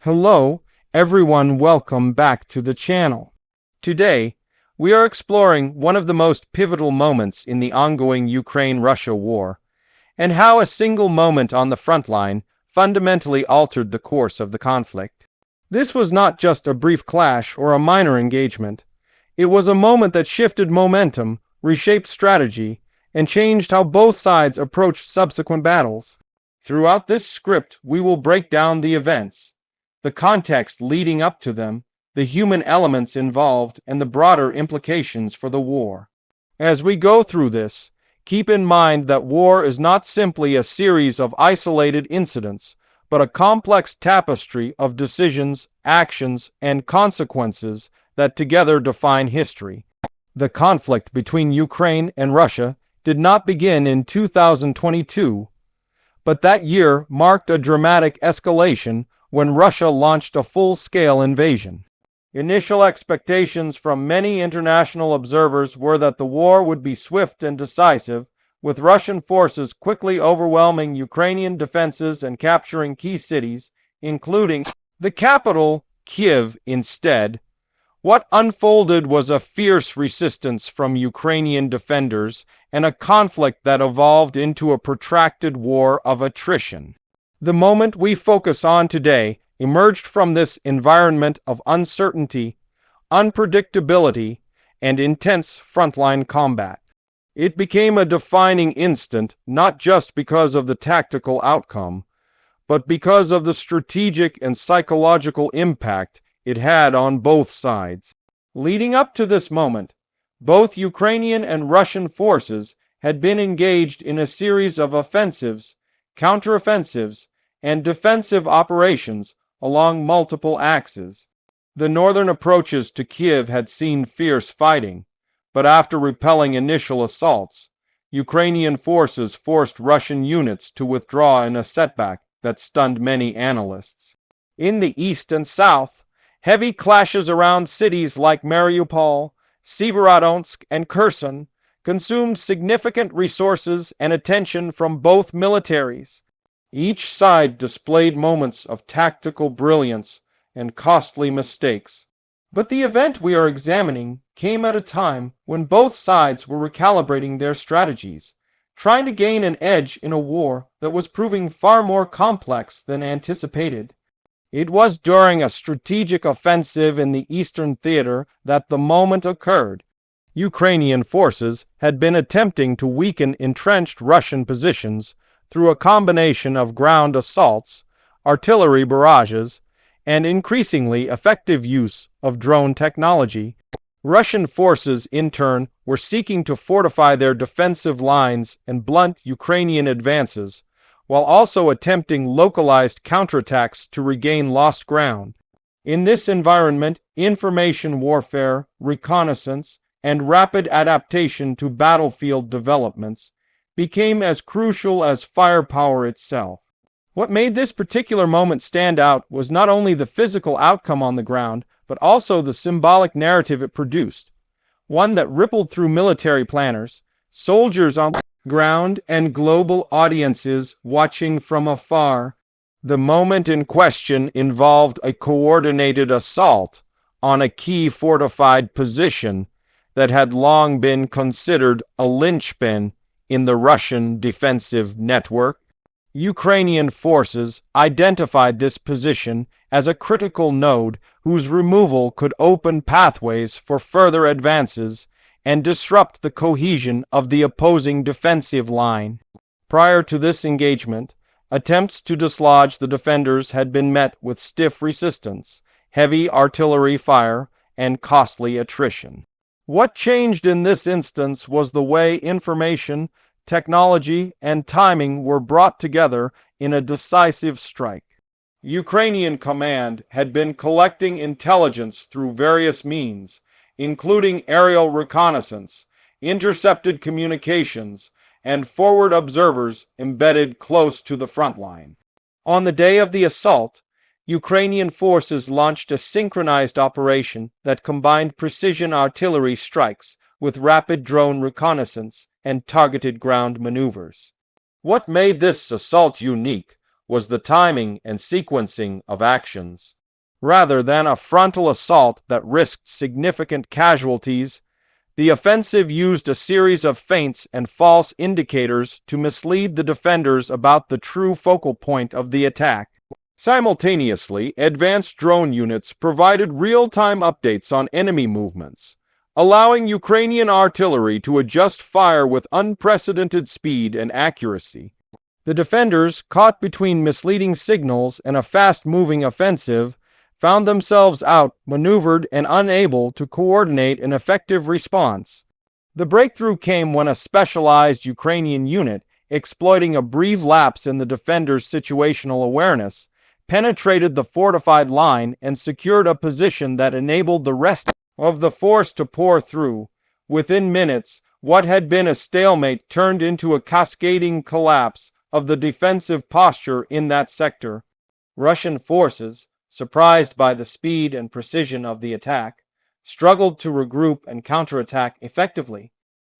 Hello, everyone, welcome back to the channel. Today, we are exploring one of the most pivotal moments in the ongoing Ukraine-Russia war, and how a single moment on the front line fundamentally altered the course of the conflict. This was not just a brief clash or a minor engagement. It was a moment that shifted momentum, reshaped strategy, and changed how both sides approached subsequent battles. Throughout this script, we will break down the events, the context leading up to them, the human elements involved, and the broader implications for the war. As we go through this, keep in mind that war is not simply a series of isolated incidents, but a complex tapestry of decisions, actions, and consequences that together define history. The conflict between Ukraine and Russia did not begin in 2022, but that year marked a dramatic escalation when Russia launched a full-scale invasion. Initial expectations from many international observers were that the war would be swift and decisive, with Russian forces quickly overwhelming Ukrainian defenses and capturing key cities, including the capital, Kyiv. Instead, what unfolded was a fierce resistance from Ukrainian defenders and a conflict that evolved into a protracted war of attrition. The moment we focus on today emerged from this environment of uncertainty, unpredictability, and intense frontline combat. It became a defining instant not just because of the tactical outcome, but because of the strategic and psychological impact it had on both sides. Leading up to this moment, both Ukrainian and Russian forces had been engaged in a series of offensives, counteroffensives, and defensive operations along multiple axes. The northern approaches to Kyiv had seen fierce fighting, but after repelling initial assaults, Ukrainian forces forced Russian units to withdraw in a setback that stunned many analysts. In the east and south, heavy clashes around cities like Mariupol, Severodonetsk, and Kherson consumed significant resources and attention from both militaries. Each side displayed moments of tactical brilliance and costly mistakes. But the event we are examining came at a time when both sides were recalibrating their strategies, trying to gain an edge in a war that was proving far more complex than anticipated. It was during a strategic offensive in the Eastern Theater that the moment occurred. Ukrainian forces had been attempting to weaken entrenched Russian positions through a combination of ground assaults, artillery barrages, and increasingly effective use of drone technology. Russian forces, in turn, were seeking to fortify their defensive lines and blunt Ukrainian advances, while also attempting localized counterattacks to regain lost ground. In this environment, information warfare, reconnaissance, and rapid adaptation to battlefield developments became as crucial as firepower itself. What made this particular moment stand out was not only the physical outcome on the ground, but also the symbolic narrative it produced, one that rippled through military planners, soldiers on the ground, and global audiences watching from afar. The moment in question involved a coordinated assault on a key fortified position that had long been considered a linchpin in the Russian defensive network. Ukrainian forces identified this position as a critical node whose removal could open pathways for further advances and disrupt the cohesion of the opposing defensive line. Prior to this engagement, attempts to dislodge the defenders had been met with stiff resistance, heavy artillery fire, and costly attrition. What changed in this instance was the way information, technology, and timing were brought together in a decisive strike. Ukrainian command had been collecting intelligence through various means, including aerial reconnaissance, intercepted communications, and forward observers embedded close to the front line. On the day of the assault, Ukrainian forces launched a synchronized operation that combined precision artillery strikes with rapid drone reconnaissance and targeted ground maneuvers. What made this assault unique was the timing and sequencing of actions. Rather than a frontal assault that risked significant casualties, the offensive used a series of feints and false indicators to mislead the defenders about the true focal point of the attack. Simultaneously, advanced drone units provided real-time updates on enemy movements, allowing Ukrainian artillery to adjust fire with unprecedented speed and accuracy. The defenders, caught between misleading signals and a fast-moving offensive, found themselves outmaneuvered and unable to coordinate an effective response. The breakthrough came when a specialized Ukrainian unit, exploiting a brief lapse in the defenders' situational awareness, penetrated the fortified line and secured a position that enabled the rest of the force to pour through. Within minutes, what had been a stalemate turned into a cascading collapse of the defensive posture in that sector. Russian forces, surprised by the speed and precision of the attack, struggled to regroup and counterattack effectively.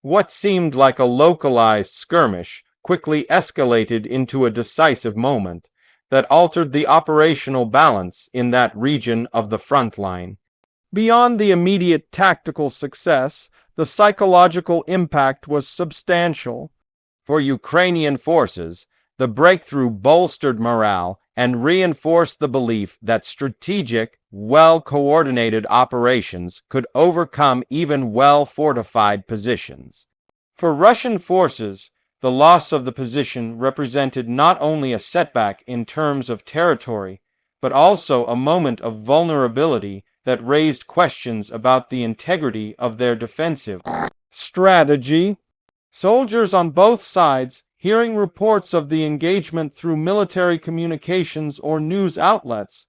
What seemed like a localized skirmish quickly escalated into a decisive moment that altered the operational balance in that region of the front line. Beyond the immediate tactical success, the psychological impact was substantial. For Ukrainian forces, the breakthrough bolstered morale and reinforced the belief that strategic, well-coordinated operations could overcome even well-fortified positions. For Russian forces, the loss of the position represented not only a setback in terms of territory, but also a moment of vulnerability that raised questions about the integrity of their defensive strategy. Soldiers on both sides, hearing reports of the engagement through military communications or news outlets,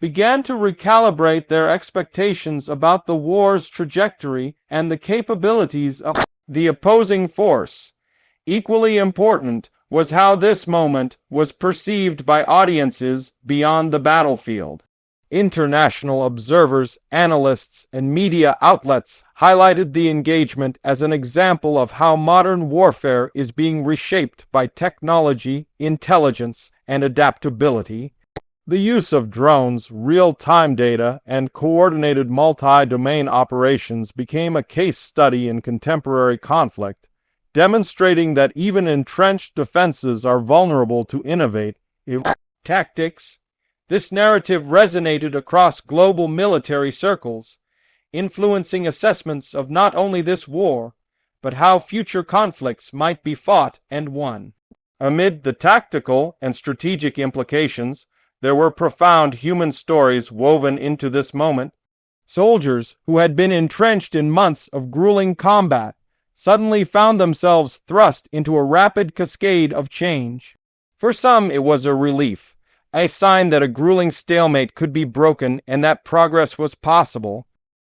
began to recalibrate their expectations about the war's trajectory and the capabilities of the opposing force. Equally important was how this moment was perceived by audiences beyond the battlefield. International observers, analysts, and media outlets highlighted the engagement as an example of how modern warfare is being reshaped by technology, intelligence, and adaptability. The use of drones, real-time data, and coordinated multi-domain operations became a case study in contemporary conflict, demonstrating that even entrenched defenses are vulnerable to innovative tactics. This narrative resonated across global military circles, influencing assessments of not only this war, but how future conflicts might be fought and won. Amid the tactical and strategic implications, there were profound human stories woven into this moment. Soldiers who had been entrenched in months of grueling combat suddenly found themselves thrust into a rapid cascade of change. For some, it was a relief, a sign that a grueling stalemate could be broken and that progress was possible.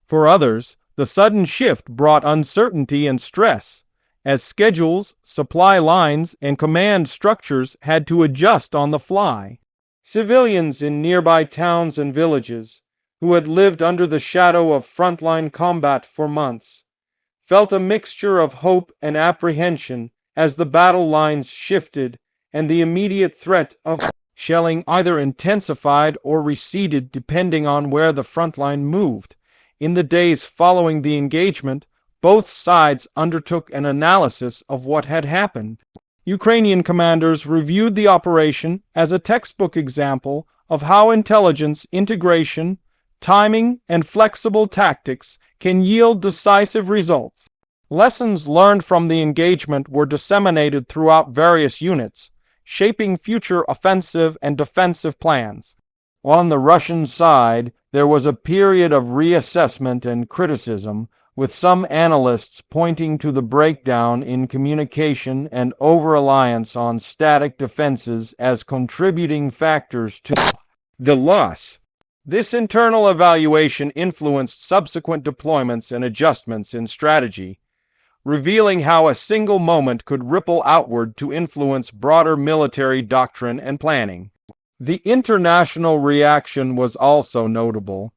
For others, the sudden shift brought uncertainty and stress, as schedules, supply lines, and command structures had to adjust on the fly. Civilians in nearby towns and villages, who had lived under the shadow of frontline combat for months, felt a mixture of hope and apprehension as the battle lines shifted and the immediate threat of shelling either intensified or receded depending on where the front line moved. In the days following the engagement, both sides undertook an analysis of what had happened. Ukrainian commanders reviewed the operation as a textbook example of how intelligence, integration, timing, and flexible tactics can yield decisive results. Lessons learned from the engagement were disseminated throughout various units, shaping future offensive and defensive plans. On the Russian side, there was a period of reassessment and criticism, with some analysts pointing to the breakdown in communication and over-reliance on static defenses as contributing factors to the loss. This internal evaluation influenced subsequent deployments and adjustments in strategy, revealing how a single moment could ripple outward to influence broader military doctrine and planning. The international reaction was also notable.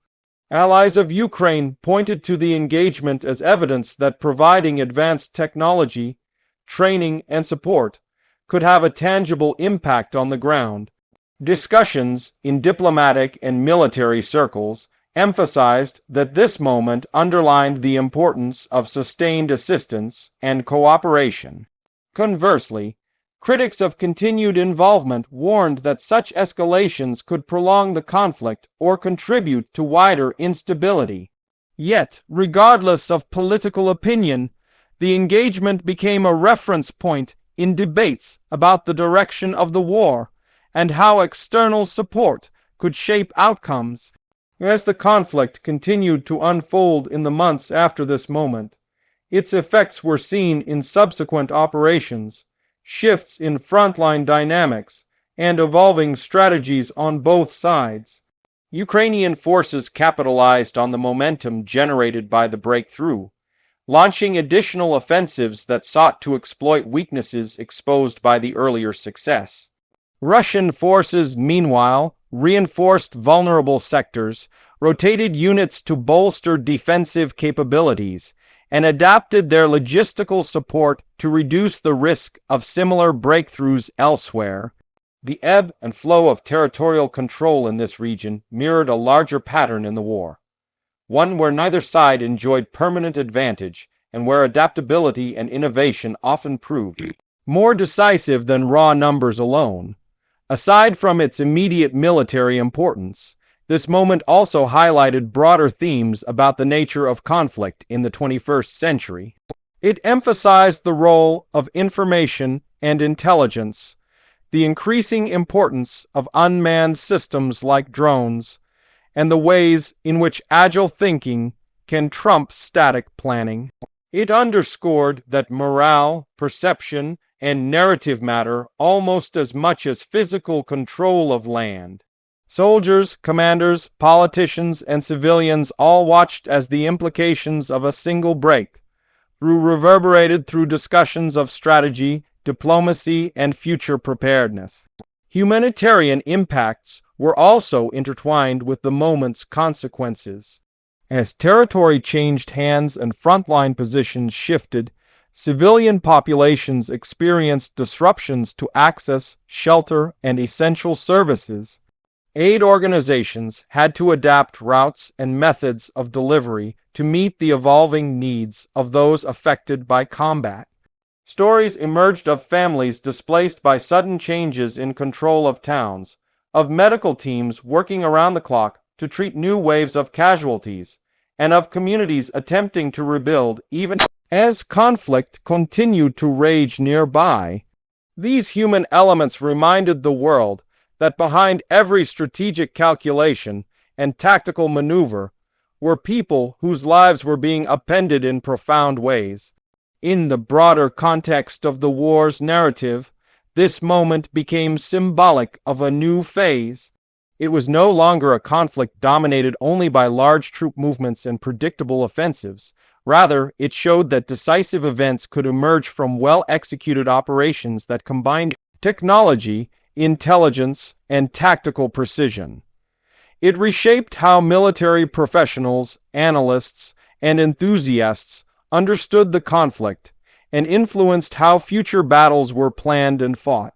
Allies of Ukraine pointed to the engagement as evidence that providing advanced technology, training, and support could have a tangible impact on the ground. Discussions in diplomatic and military circles emphasized that this moment underlined the importance of sustained assistance and cooperation. Conversely, critics of continued involvement warned that such escalations could prolong the conflict or contribute to wider instability. Yet, regardless of political opinion, the engagement became a reference point in debates about the direction of the war and how external support could shape outcomes. As the conflict continued to unfold in the months after this moment, its effects were seen in subsequent operations, shifts in frontline dynamics, and evolving strategies on both sides. Ukrainian forces capitalized on the momentum generated by the breakthrough, launching additional offensives that sought to exploit weaknesses exposed by the earlier success. Russian forces, meanwhile, reinforced vulnerable sectors, rotated units to bolster defensive capabilities, and adapted their logistical support to reduce the risk of similar breakthroughs elsewhere. The ebb and flow of territorial control in this region mirrored a larger pattern in the war, one where neither side enjoyed permanent advantage and where adaptability and innovation often proved more decisive than raw numbers alone. Aside from its immediate military importance, this moment also highlighted broader themes about the nature of conflict in the 21st century. It emphasized the role of information and intelligence, the increasing importance of unmanned systems like drones, and the ways in which agile thinking can trump static planning. It underscored that morale, perception, and narrative matter almost as much as physical control of land. Soldiers, commanders, politicians, and civilians all watched as the implications of a single breakthrough reverberated through discussions of strategy, diplomacy, and future preparedness. Humanitarian impacts were also intertwined with the moment's consequences. As territory changed hands and frontline positions shifted, civilian populations experienced disruptions to access, shelter, and essential services. Aid organizations had to adapt routes and methods of delivery to meet the evolving needs of those affected by combat. Stories emerged of families displaced by sudden changes in control of towns, of medical teams working around the clock to treat new waves of casualties, and of communities attempting to rebuild even as conflict continued to rage nearby. These human elements reminded the world that behind every strategic calculation and tactical maneuver were people whose lives were being upended in profound ways. In the broader context of the war's narrative, this moment became symbolic of a new phase. It was no longer a conflict dominated only by large troop movements and predictable offensives. Rather, it showed that decisive events could emerge from well-executed operations that combined technology, intelligence, and tactical precision. It reshaped how military professionals, analysts, and enthusiasts understood the conflict and influenced how future battles were planned and fought.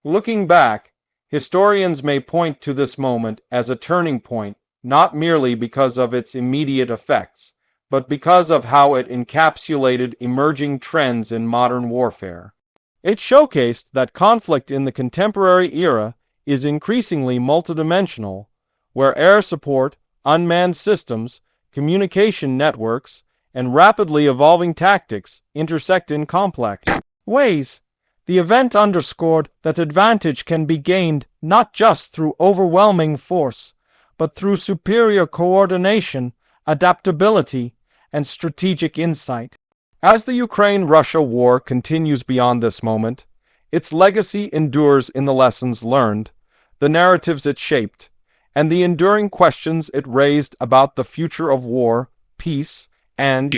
Looking back, historians may point to this moment as a turning point, not merely because of its immediate effects, but because of how it encapsulated emerging trends in modern warfare. It showcased that conflict in the contemporary era is increasingly multidimensional, where air support, unmanned systems, communication networks, and rapidly evolving tactics intersect in complex ways. The event underscored that advantage can be gained not just through overwhelming force, but through superior coordination, adaptability, and strategic insight. As the Ukraine-Russia war continues beyond this moment, its legacy endures in the lessons learned, the narratives it shaped, and the enduring questions it raised about the future of war, peace, and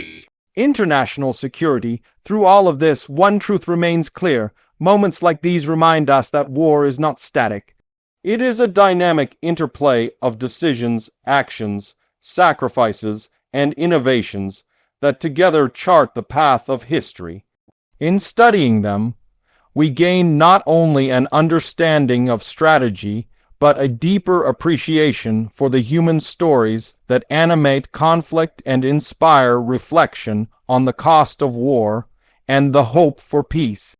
international security. Through all of this, one truth remains clear. Moments like these remind us that war is not static. It is a dynamic interplay of decisions, actions, sacrifices, and innovations that together chart the path of history. In studying them, we gain not only an understanding of strategy, but a deeper appreciation for the human stories that animate conflict and inspire reflection on the cost of war and the hope for peace.